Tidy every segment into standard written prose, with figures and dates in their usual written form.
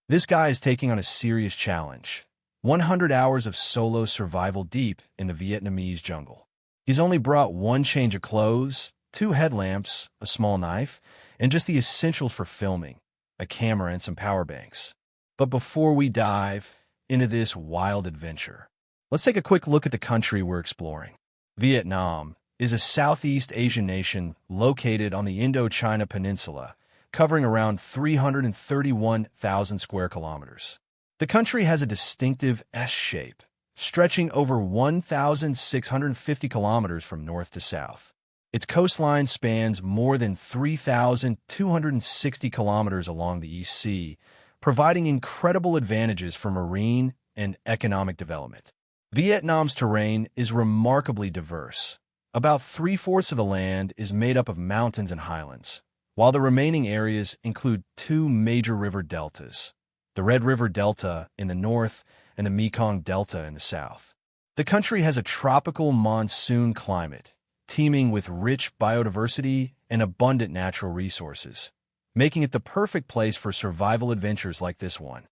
This guy is taking on a serious challenge. 100 hours of solo survival deep in the Vietnamese jungle. He's only brought one change of clothes, two headlamps, a small knife, and just the essentials for filming, a camera and some power banks. But before we dive into this wild adventure, let's take a quick look at the country we're exploring. Vietnam is a Southeast Asian nation located on the Indochina Peninsula, covering around 331,000 square kilometers. The country has a distinctive S shape, stretching over 1,650 kilometers from north to south. Its coastline spans more than 3,260 kilometers along the East Sea, providing incredible advantages for marine and economic development. Vietnam's terrain is remarkably diverse. About three-fourths of the land is made up of mountains and highlands, while the remaining areas include two major river deltas, the Red River Delta in the north and the Mekong Delta in the south. The country has a tropical monsoon climate, teeming with rich biodiversity and abundant natural resources, making it the perfect place for survival adventures like this one.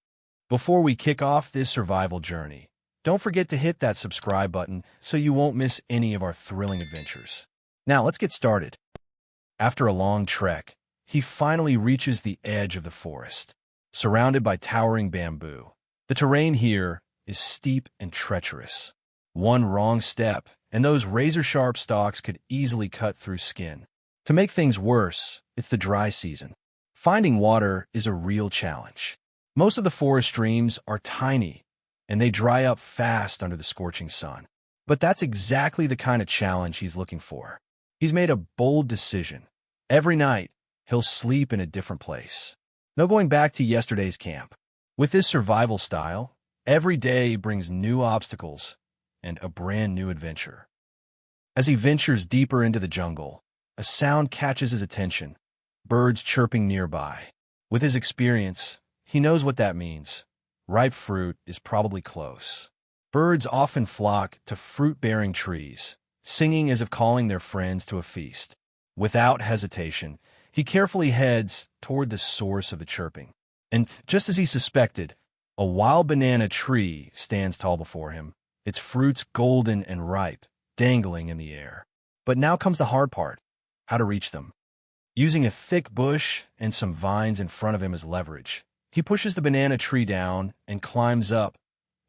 Before we kick off this survival journey, don't forget to hit that subscribe button so you won't miss any of our thrilling adventures. Now, let's get started. After a long trek, he finally reaches the edge of the forest, surrounded by towering bamboo. The terrain here is steep and treacherous. One wrong step, and those razor-sharp stalks could easily cut through skin. To make things worse, it's the dry season. Finding water is a real challenge. Most of the forest streams are tiny, and they dry up fast under the scorching sun. But that's exactly the kind of challenge he's looking for. He's made a bold decision. Every night, he'll sleep in a different place. No going back to yesterday's camp. With this survival style, every day brings new obstacles and a brand new adventure. As he ventures deeper into the jungle, a sound catches his attention, birds chirping nearby. With his experience, he knows what that means. Ripe fruit is probably close. Birds often flock to fruit-bearing trees, singing as if calling their friends to a feast. Without hesitation, he carefully heads toward the source of the chirping. And just as he suspected, a wild banana tree stands tall before him, its fruits golden and ripe, dangling in the air. But now comes the hard part: how to reach them. Using a thick bush and some vines in front of him as leverage, he pushes the banana tree down and climbs up.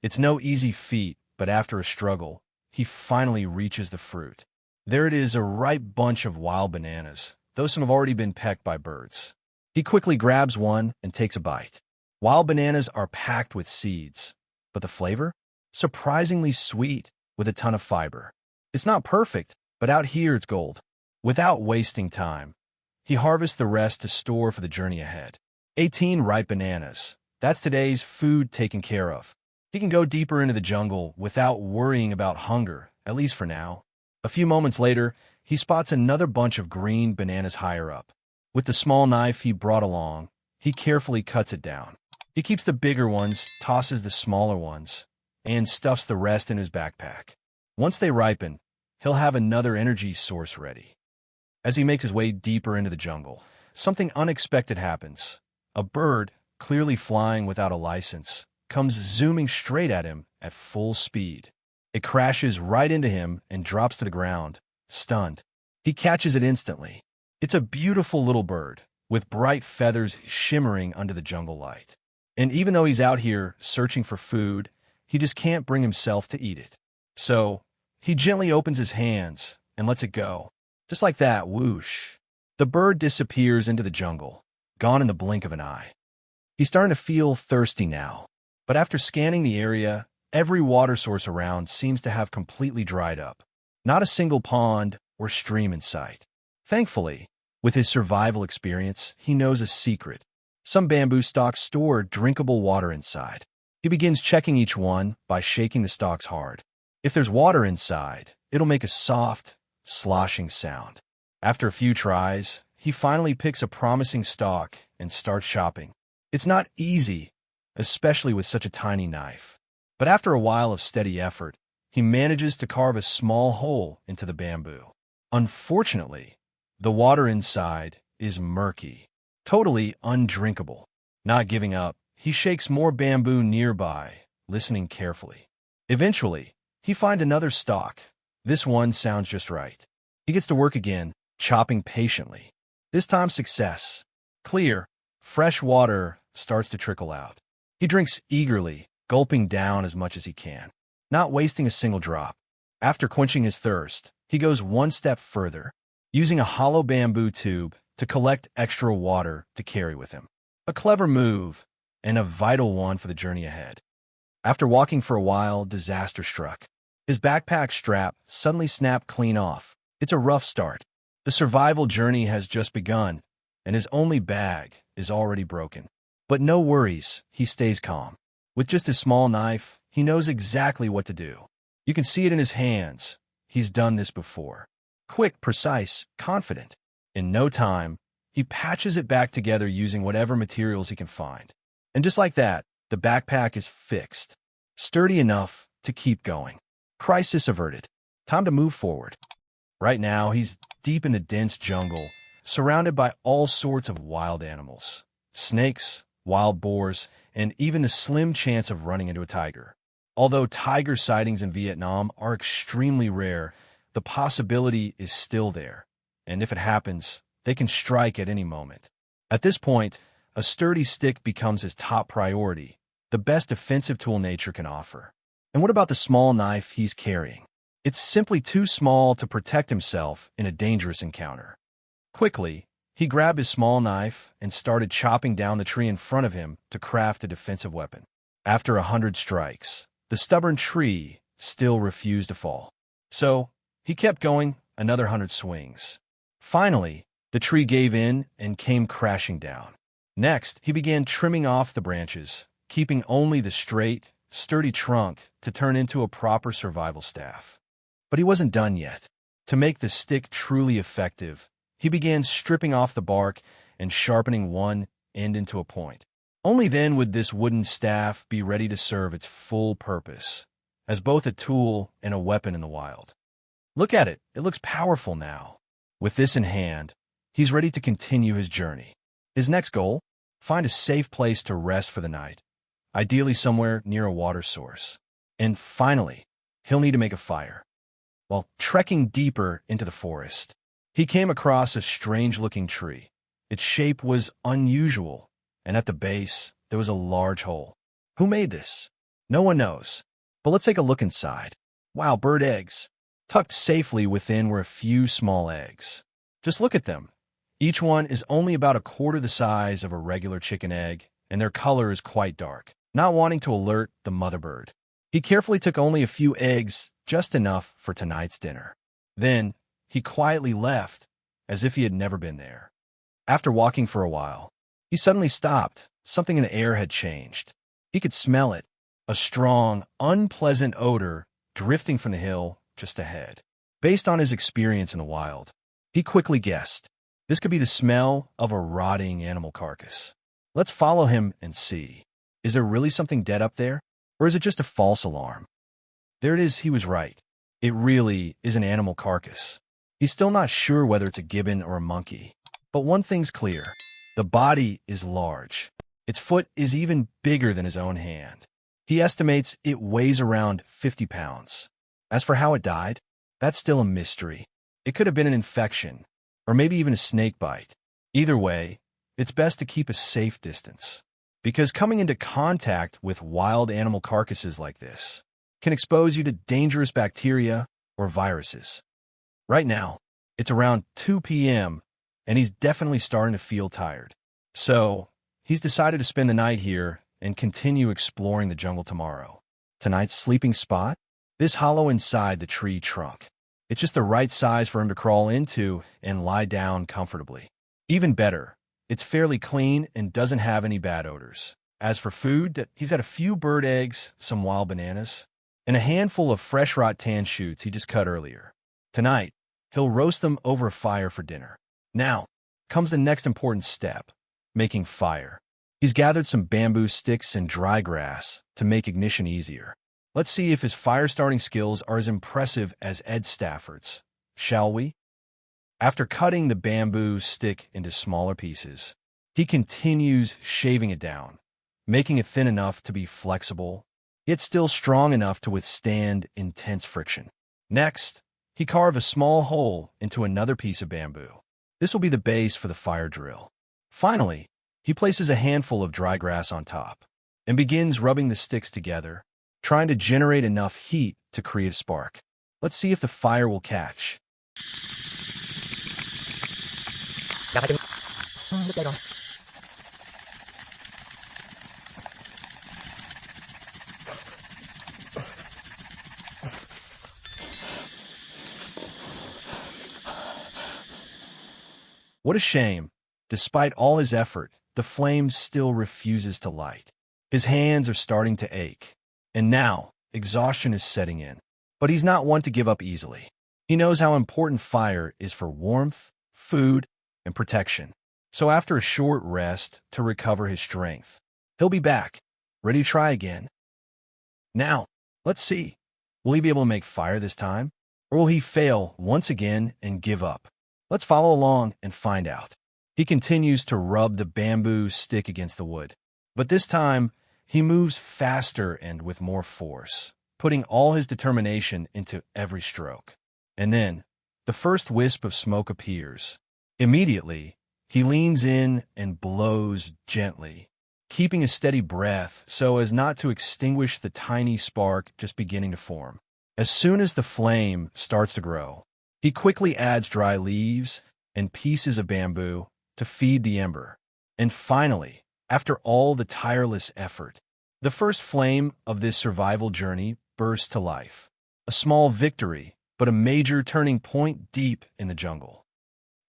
It's no easy feat, but after a struggle, he finally reaches the fruit. There it is, a ripe bunch of wild bananas, though some have already been pecked by birds. He quickly grabs one and takes a bite. Wild bananas are packed with seeds, but the flavor? Surprisingly sweet, with a ton of fiber. It's not perfect, but out here it's gold. Without wasting time, he harvests the rest to store for the journey ahead. 18 ripe bananas. That's today's food taken care of. He can go deeper into the jungle without worrying about hunger, at least for now. A few moments later, he spots another bunch of green bananas higher up. With the small knife he brought along, he carefully cuts it down. He keeps the bigger ones, tosses the smaller ones, and stuffs the rest in his backpack. Once they ripen, he'll have another energy source ready. As he makes his way deeper into the jungle, something unexpected happens. A bird, clearly flying without a license, comes zooming straight at him at full speed. It crashes right into him and drops to the ground, stunned. He catches it instantly. It's a beautiful little bird, with bright feathers shimmering under the jungle light. And even though he's out here searching for food, he just can't bring himself to eat it. So, he gently opens his hands and lets it go. Just like that, whoosh. The bird disappears into the jungle, gone in the blink of an eye. He's starting to feel thirsty now, but after scanning the area, every water source around seems to have completely dried up. Not a single pond or stream in sight. Thankfully, with his survival experience, he knows a secret. Some bamboo stalks store drinkable water inside. He begins checking each one by shaking the stalks hard. If there's water inside, it'll make a soft, sloshing sound. After a few tries, he finally picks a promising stalk and starts chopping. It's not easy, especially with such a tiny knife. But after a while of steady effort, he manages to carve a small hole into the bamboo. Unfortunately, the water inside is murky, totally undrinkable. Not giving up, he shakes more bamboo nearby, listening carefully. Eventually, he finds another stalk. This one sounds just right. He gets to work again, chopping patiently. This time success. Clear, fresh water starts to trickle out. He drinks eagerly, gulping down as much as he can, not wasting a single drop. After quenching his thirst, he goes one step further, using a hollow bamboo tube to collect extra water to carry with him. A clever move, and a vital one for the journey ahead. After walking for a while, disaster struck. His backpack strap suddenly snapped clean off. It's a rough start. The survival journey has just begun, and his only bag is already broken. But no worries, he stays calm. With just his small knife, he knows exactly what to do. You can see it in his hands. He's done this before. Quick, precise, confident. In no time, he patches it back together using whatever materials he can find. And just like that, the backpack is fixed, sturdy enough to keep going. Crisis averted. Time to move forward. Right now, he's deep in the dense jungle, surrounded by all sorts of wild animals. Snakes, wild boars, and even the slim chance of running into a tiger. Although tiger sightings in Vietnam are extremely rare, the possibility is still there. And if it happens, they can strike at any moment. At this point, a sturdy stick becomes his top priority, the best defensive tool nature can offer. And what about the small knife he's carrying? It's simply too small to protect himself in a dangerous encounter. Quickly, he grabbed his small knife and started chopping down the tree in front of him to craft a defensive weapon. After 100 strikes, the stubborn tree still refused to fall. So, he kept going another 100 swings. Finally, the tree gave in and came crashing down. Next, he began trimming off the branches, keeping only the straight, sturdy trunk to turn into a proper survival staff. But he wasn't done yet. To make the stick truly effective, he began stripping off the bark and sharpening one end into a point. Only then would this wooden staff be ready to serve its full purpose, as both a tool and a weapon in the wild. Look at it, it looks powerful now. With this in hand, he's ready to continue his journey. His next goal? Find a safe place to rest for the night, ideally somewhere near a water source. And finally, he'll need to make a fire. While trekking deeper into the forest, he came across a strange-looking tree. Its shape was unusual, and at the base, there was a large hole. Who made this? No one knows. But let's take a look inside. Wow, bird eggs. Tucked safely within were a few small eggs. Just look at them. Each one is only about a quarter the size of a regular chicken egg, and their color is quite dark. Not wanting to alert the mother bird, he carefully took only a few eggs, just enough for tonight's dinner. Then, he quietly left, as if he had never been there. After walking for a while, he suddenly stopped. Something in the air had changed. He could smell it, a strong, unpleasant odor drifting from the hill just ahead. Based on his experience in the wild, he quickly guessed. This could be the smell of a rotting animal carcass. Let's follow him and see. Is there really something dead up there? Or is it just a false alarm? There it is, he was right. It really is an animal carcass. He's still not sure whether it's a gibbon or a monkey. But one thing's clear. The body is large. Its foot is even bigger than his own hand. He estimates it weighs around 50 pounds. As for how it died, that's still a mystery. It could have been an infection, or maybe even a snake bite. Either way, it's best to keep a safe distance, because coming into contact with wild animal carcasses like this can expose you to dangerous bacteria or viruses. Right now, it's around 2 p.m., and he's definitely starting to feel tired. So, he's decided to spend the night here and continue exploring the jungle tomorrow. Tonight's sleeping spot? This hollow inside the tree trunk. It's just the right size for him to crawl into and lie down comfortably. Even better, it's fairly clean and doesn't have any bad odors. As for food, he's had a few bird eggs, some wild bananas, and a handful of fresh rattan shoots he just cut earlier. Tonight, he'll roast them over a fire for dinner. Now, comes the next important step, making fire. He's gathered some bamboo sticks and dry grass to make ignition easier. Let's see if his fire-starting skills are as impressive as Ed Stafford's, shall we? After cutting the bamboo stick into smaller pieces, he continues shaving it down, making it thin enough to be flexible, yet still strong enough to withstand intense friction. Next, he carved a small hole into another piece of bamboo. This will be the base for the fire drill. Finally, he places a handful of dry grass on top and begins rubbing the sticks together, trying to generate enough heat to create a spark. Let's see if the fire will catch. What a shame. Despite all his effort, the flame still refuses to light. His hands are starting to ache. And now, exhaustion is setting in. But he's not one to give up easily. He knows how important fire is for warmth, food, and protection. So after a short rest to recover his strength, he'll be back, ready to try again. Now, let's see. Will he be able to make fire this time? Or will he fail once again and give up? Let's follow along and find out. He continues to rub the bamboo stick against the wood. But this time, he moves faster and with more force, putting all his determination into every stroke. And then, the first wisp of smoke appears. Immediately, he leans in and blows gently, keeping a steady breath so as not to extinguish the tiny spark just beginning to form. As soon as the flame starts to grow, he quickly adds dry leaves and pieces of bamboo to feed the ember. And finally, after all the tireless effort, the first flame of this survival journey bursts to life. A small victory, but a major turning point deep in the jungle.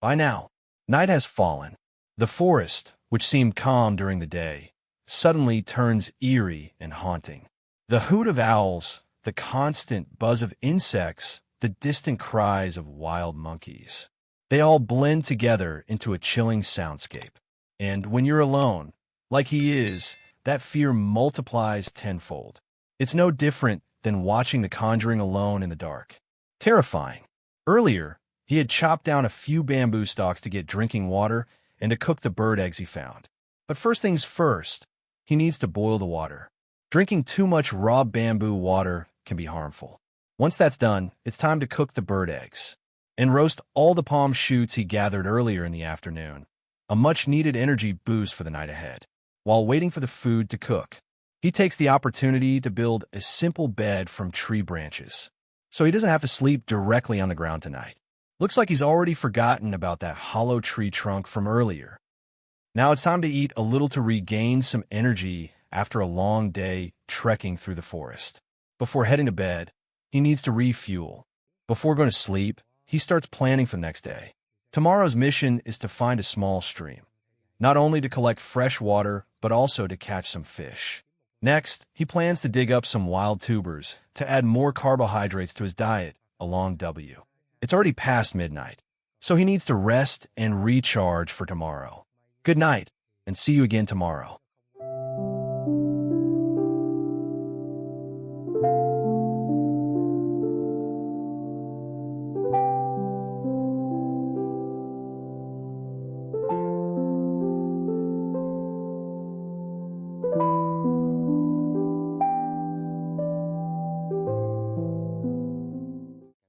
By now, night has fallen. The forest, which seemed calm during the day, suddenly turns eerie and haunting. The hoot of owls, the constant buzz of insects, the distant cries of wild monkeys. They all blend together into a chilling soundscape. And when you're alone, like he is, that fear multiplies tenfold. It's no different than watching The Conjuring alone in the dark. Terrifying. Earlier, he had chopped down a few bamboo stalks to get drinking water and to cook the bird eggs he found. But first things first, he needs to boil the water. Drinking too much raw bamboo water can be harmful. Once that's done, it's time to cook the bird eggs and roast all the palm shoots he gathered earlier in the afternoon, a much-needed energy boost for the night ahead. While waiting for the food to cook, he takes the opportunity to build a simple bed from tree branches, so he doesn't have to sleep directly on the ground tonight. Looks like he's already forgotten about that hollow tree trunk from earlier. Now it's time to eat a little to regain some energy after a long day trekking through the forest. Before heading to bed, he needs to refuel. Before going to sleep, he starts planning for the next day. Tomorrow's mission is to find a small stream, not only to collect fresh water, but also to catch some fish. Next, he plans to dig up some wild tubers to add more carbohydrates to his diet along W. It's already past midnight, so he needs to rest and recharge for tomorrow. Good night, and see you again tomorrow.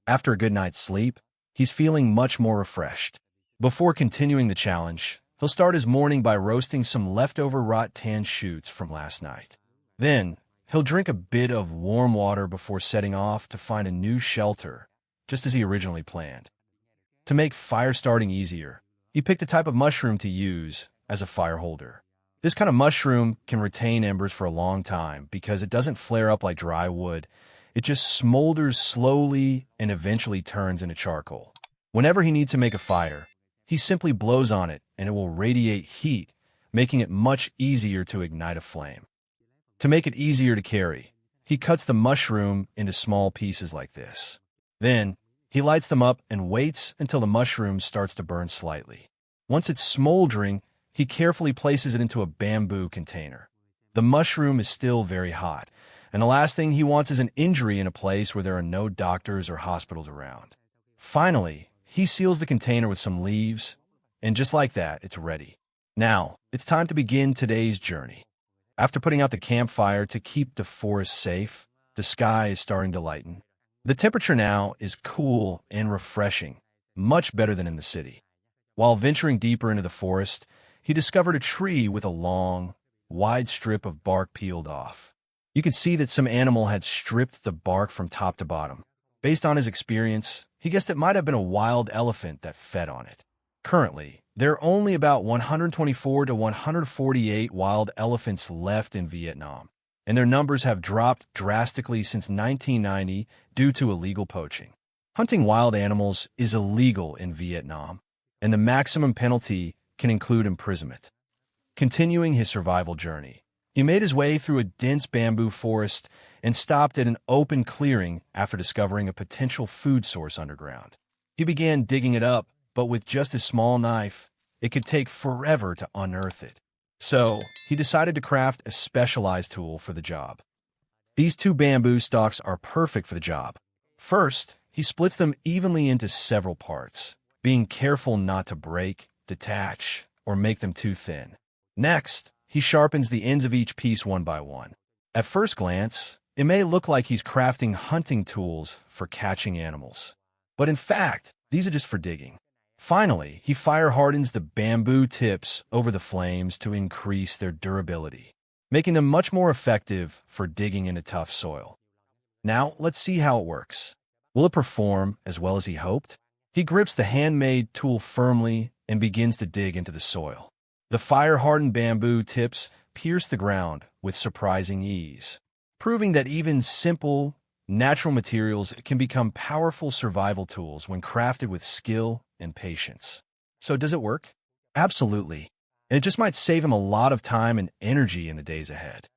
After a good night's sleep, he's feeling much more refreshed. Before continuing the challenge, he'll start his morning by roasting some leftover rattan shoots from last night. Then, he'll drink a bit of warm water before setting off to find a new shelter, just as he originally planned. To make fire starting easier, he picked a type of mushroom to use as a fire holder. This kind of mushroom can retain embers for a long time because it doesn't flare up like dry wood. It just smolders slowly and eventually turns into charcoal. Whenever he needs to make a fire, he simply blows on it and it will radiate heat, making it much easier to ignite a flame. To make it easier to carry, he cuts the mushroom into small pieces like this. Then, he lights them up and waits until the mushroom starts to burn slightly. Once it's smoldering, he carefully places it into a bamboo container. The mushroom is still very hot, and the last thing he wants is an injury in a place where there are no doctors or hospitals around. Finally, he seals the container with some leaves, and just like that, it's ready. Now, it's time to begin today's journey. After putting out the campfire to keep the forest safe, the sky is starting to lighten. The temperature now is cool and refreshing, much better than in the city. While venturing deeper into the forest, he discovered a tree with a long, wide strip of bark peeled off. You could see that some animal had stripped the bark from top to bottom. Based on his experience, he guessed it might have been a wild elephant that fed on it. Currently, there are only about 124 to 148 wild elephants left in Vietnam, and their numbers have dropped drastically since 1990 due to illegal poaching. Hunting wild animals is illegal in Vietnam, and the maximum penalty can include imprisonment. Continuing his survival journey, he made his way through a dense bamboo forest and stopped at an open clearing after discovering a potential food source underground. He began digging it up, but with just a small knife, it could take forever to unearth it. So, he decided to craft a specialized tool for the job. These two bamboo stalks are perfect for the job. First, he splits them evenly into several parts, being careful not to break, detach, or make them too thin. Next, he sharpens the ends of each piece one by one. At first glance, it may look like he's crafting hunting tools for catching animals. But in fact, these are just for digging. Finally, he fire hardens the bamboo tips over the flames to increase their durability, making them much more effective for digging into tough soil. Now, let's see how it works. Will it perform as well as he hoped? He grips the handmade tool firmly and begins to dig into the soil. The fire-hardened bamboo tips pierce the ground with surprising ease, proving that even simple, natural materials can become powerful survival tools when crafted with skill and patience. So does it work? Absolutely. And it just might save him a lot of time and energy in the days ahead.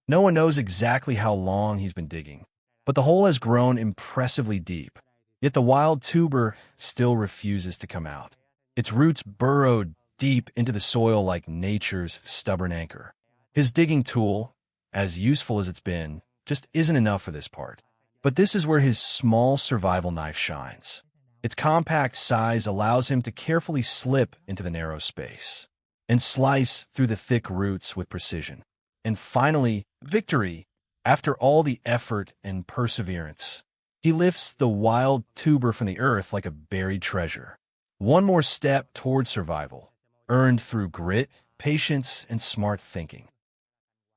No one knows exactly how long he's been digging, but the hole has grown impressively deep. Yet the wild tuber still refuses to come out. Its roots burrowed deep into the soil like nature's stubborn anchor. His digging tool, as useful as it's been, just isn't enough for this part. But this is where his small survival knife shines. Its compact size allows him to carefully slip into the narrow space and slice through the thick roots with precision. And finally, victory! After all the effort and perseverance, he lifts the wild tuber from the earth like a buried treasure. One more step toward survival, earned through grit, patience, and smart thinking.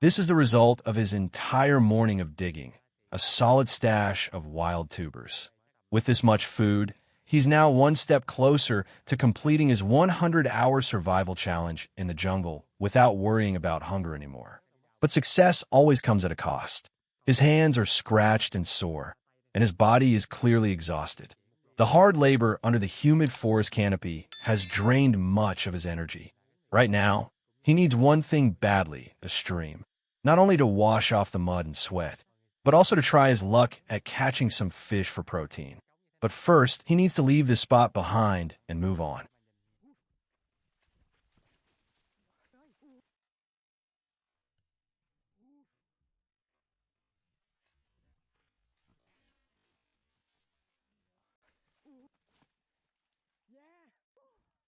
This is the result of his entire morning of digging, a solid stash of wild tubers. With this much food, he's now one step closer to completing his 100-hour survival challenge in the jungle without worrying about hunger anymore. But success always comes at a cost. His hands are scratched and sore, and his body is clearly exhausted. The hard labor under the humid forest canopy has drained much of his energy. Right now, he needs one thing badly, a stream. Not only to wash off the mud and sweat, but also to try his luck at catching some fish for protein. But first, he needs to leave this spot behind and move on.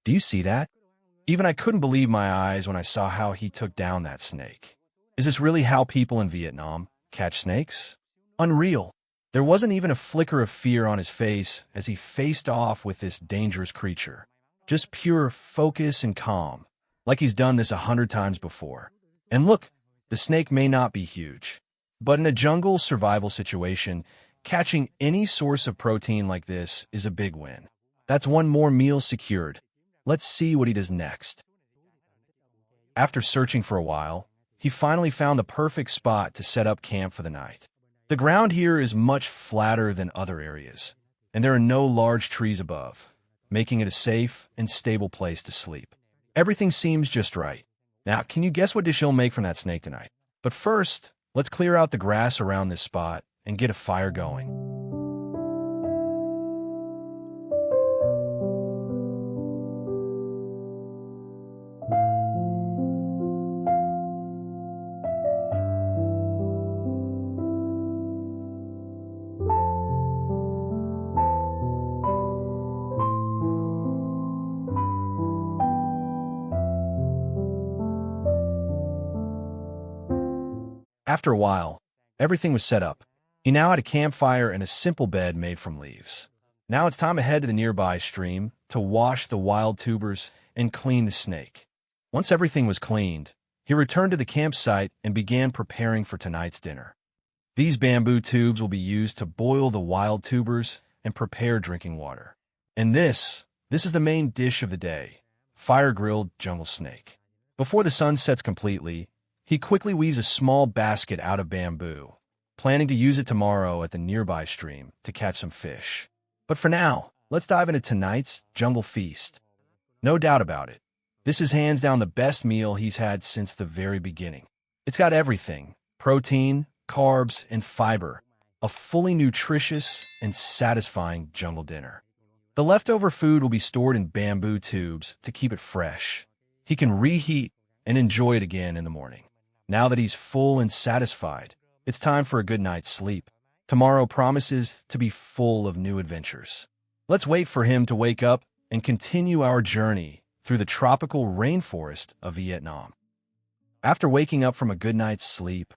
Do you see that? Even I couldn't believe my eyes when I saw how he took down that snake. Is this really how people in Vietnam catch snakes? Unreal. There wasn't even a flicker of fear on his face as he faced off with this dangerous creature. Just pure focus and calm, like he's done this 100 times before. And look, the snake may not be huge, but in a jungle survival situation, catching any source of protein like this is a big win. That's one more meal secured. Let's see what he does next. After searching for a while, he finally found the perfect spot to set up camp for the night. The ground here is much flatter than other areas, and there are no large trees above, making it a safe and stable place to sleep. Everything seems just right. Now, can you guess what dish he'll make from that snake tonight? But first, let's clear out the grass around this spot and get a fire going. After a while, everything was set up. He now had a campfire and a simple bed made from leaves. Now it's time to head to the nearby stream to wash the wild tubers and clean the snake. Once everything was cleaned, he returned to the campsite and began preparing for tonight's dinner. These bamboo tubes will be used to boil the wild tubers and prepare drinking water. And this is the main dish of the day, fire-grilled jungle snake. Before the sun sets completely, he quickly weaves a small basket out of bamboo, planning to use it tomorrow at the nearby stream to catch some fish. But for now, let's dive into tonight's jungle feast. No doubt about it, this is hands down the best meal he's had since the very beginning. It's got everything: protein, carbs, and fiber, a fully nutritious and satisfying jungle dinner. The leftover food will be stored in bamboo tubes to keep it fresh. He can reheat and enjoy it again in the morning. Now that he's full and satisfied, it's time for a good night's sleep. Tomorrow promises to be full of new adventures. Let's wait for him to wake up and continue our journey through the tropical rainforest of Vietnam. After waking up from a good night's sleep,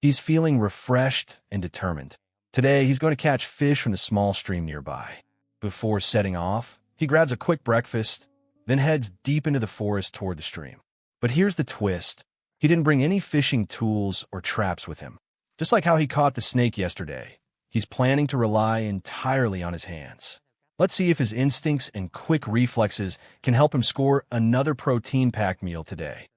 he's feeling refreshed and determined. Today, he's going to catch fish from the small stream nearby. Before setting off, he grabs a quick breakfast, then heads deep into the forest toward the stream. But here's the twist. He didn't bring any fishing tools or traps with him. Just like how he caught the snake yesterday, he's planning to rely entirely on his hands. Let's see if his instincts and quick reflexes can help him score another protein-packed meal today.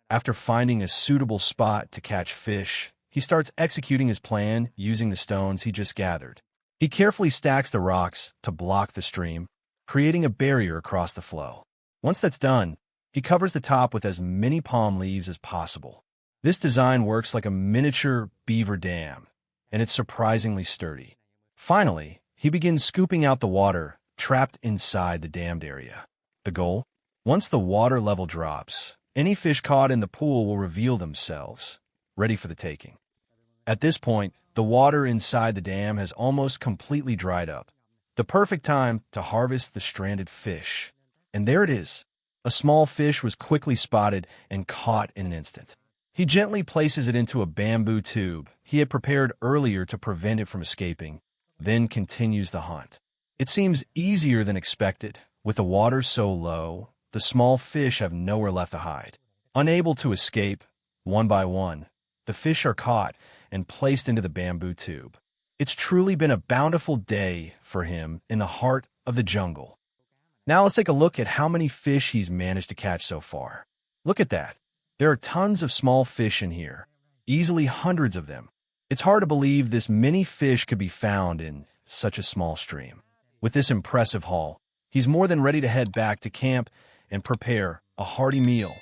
After finding a suitable spot to catch fish, he starts executing his plan using the stones he just gathered. He carefully stacks the rocks to block the stream, creating a barrier across the flow. Once that's done, he covers the top with as many palm leaves as possible. This design works like a miniature beaver dam, and it's surprisingly sturdy. Finally, he begins scooping out the water trapped inside the dammed area. The goal? Once the water level drops, any fish caught in the pool will reveal themselves, ready for the taking. At this point, the water inside the dam has almost completely dried up. The perfect time to harvest the stranded fish. And there it is. A small fish was quickly spotted and caught in an instant. He gently places it into a bamboo tube he had prepared earlier to prevent it from escaping, then continues the hunt. It seems easier than expected. With the water so low, the small fish have nowhere left to hide. Unable to escape, one by one, the fish are caught and placed into the bamboo tube. It's truly been a bountiful day for him in the heart of the jungle. Now let's take a look at how many fish he's managed to catch so far. Look at that. There are tons of small fish in here, easily hundreds of them. It's hard to believe this many fish could be found in such a small stream. With this impressive haul, he's more than ready to head back to camp and prepare a hearty meal.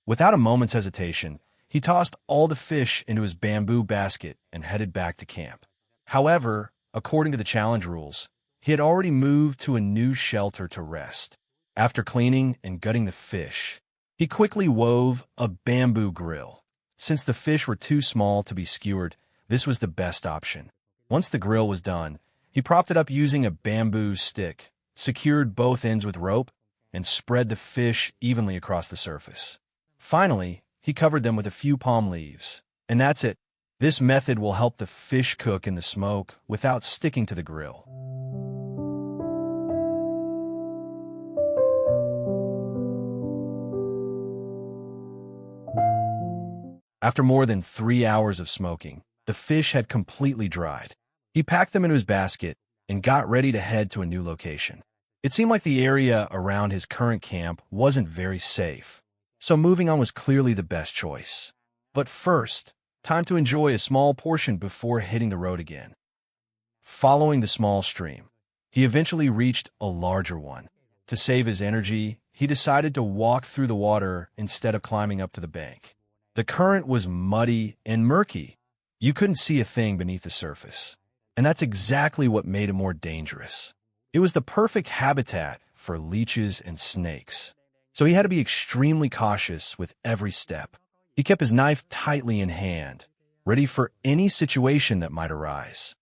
Without a moment's hesitation, he tossed all the fish into his bamboo basket and headed back to camp. However, according to the challenge rules, he had already moved to a new shelter to rest. After cleaning and gutting the fish, he quickly wove a bamboo grill. Since the fish were too small to be skewered, this was the best option. Once the grill was done, he propped it up using a bamboo stick, secured both ends with rope, and spread the fish evenly across the surface. Finally, he covered them with a few palm leaves. And that's it. This method will help the fish cook in the smoke without sticking to the grill. After more than 3 hours of smoking, the fish had completely dried. He packed them into his basket and got ready to head to a new location. It seemed like the area around his current camp wasn't very safe, so moving on was clearly the best choice. But first, time to enjoy a small portion before hitting the road again. Following the small stream, he eventually reached a larger one. To save his energy, he decided to walk through the water instead of climbing up to the bank. The current was muddy and murky. You couldn't see a thing beneath the surface. And that's exactly what made it more dangerous. It was the perfect habitat for leeches and snakes. So he had to be extremely cautious with every step. He kept his knife tightly in hand, ready for any situation that might arise.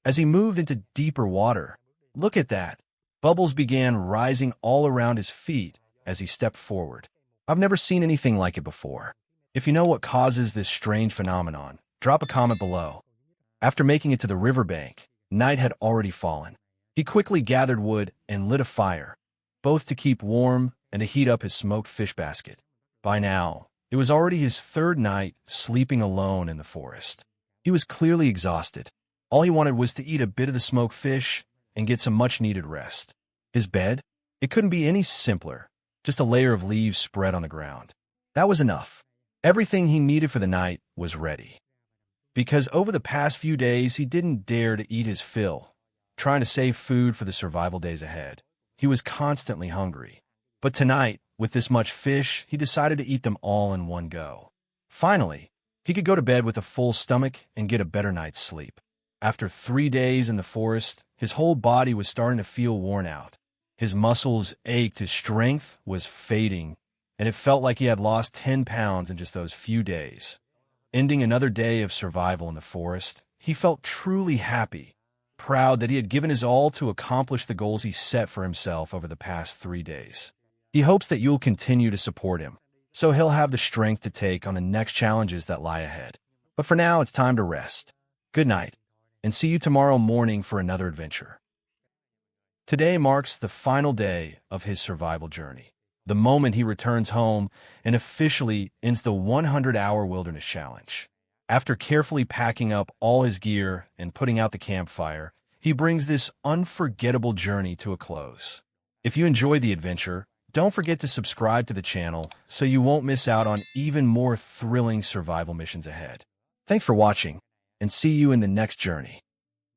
As he moved into deeper water, look at that. Bubbles began rising all around his feet as he stepped forward. I've never seen anything like it before. If you know what causes this strange phenomenon, drop a comment below. After making it to the riverbank, night had already fallen. He quickly gathered wood and lit a fire, both to keep warm and to heat up his smoked fish basket. By now, it was already his third night sleeping alone in the forest. He was clearly exhausted. All he wanted was to eat a bit of the smoked fish and get some much-needed rest. His bed? It couldn't be any simpler, just a layer of leaves spread on the ground. That was enough. Everything he needed for the night was ready. Because over the past few days, he didn't dare to eat his fill, trying to save food for the survival days ahead. He was constantly hungry. But tonight, with this much fish, he decided to eat them all in one go. Finally, he could go to bed with a full stomach and get a better night's sleep. After 3 days in the forest, his whole body was starting to feel worn out. His muscles ached, his strength was fading, and it felt like he had lost 10 pounds in just those few days. Ending another day of survival in the forest, he felt truly happy, proud that he had given his all to accomplish the goals he set for himself over the past 3 days. He hopes that you'll continue to support him, so he'll have the strength to take on the next challenges that lie ahead. But for now, it's time to rest. Good night, and see you tomorrow morning for another adventure. Today marks the final day of his survival journey, the moment he returns home and officially ends the 100-hour wilderness challenge. After carefully packing up all his gear and putting out the campfire, he brings this unforgettable journey to a close. If you enjoyed the adventure, don't forget to subscribe to the channel so you won't miss out on even more thrilling survival missions ahead. Thanks for watching, and see you in the next journey.